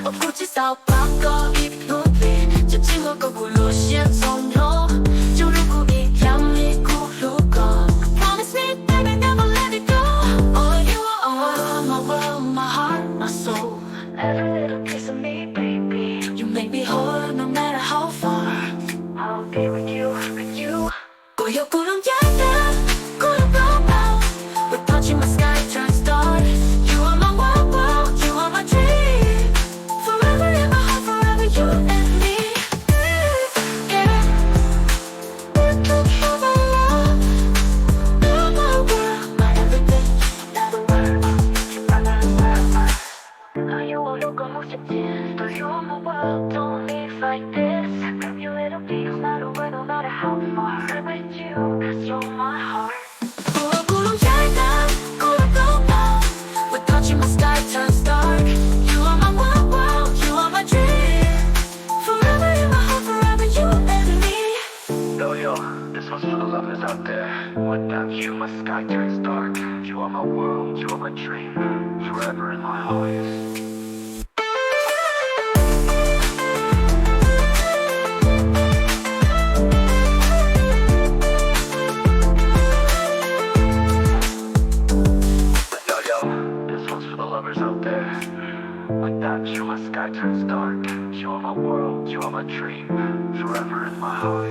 我不知道八个一努力，就经过个路线从容，就如故一样一咕噜过。Promise me, baby, never let it go. Oh, you are my world, my heart, my soul. Every little piece of me, baby. You make me whole, no matter how far. I'll be with you, with you. 꾸역꾸역 얇은 꾸역꾸역. We're touching my sky, turns dark. You are my world, world, you are my dream. Forever in my heart, forever you and me. Yeah. We're together, love. You're my world, my everything. Never world, now you are your ghost, but you're my world. Don't leave like this. Grab your little piece, no matter where, no matter how far. I'm with you, 'cause you're my heart. 꾸룩꾸룩 얇은 꾸룩꾸룩. We're touching my sky, turns dark. You are my world, world, you are my dream. Forever in my heart, forever you and me. Yo, this one's for the lovers out there. Without you, my sky turns dark. You are my world, you are my dream. Forever in my heart. Out there, without you, my sky turns dark. You are my world, you are my dream, forever in my heart.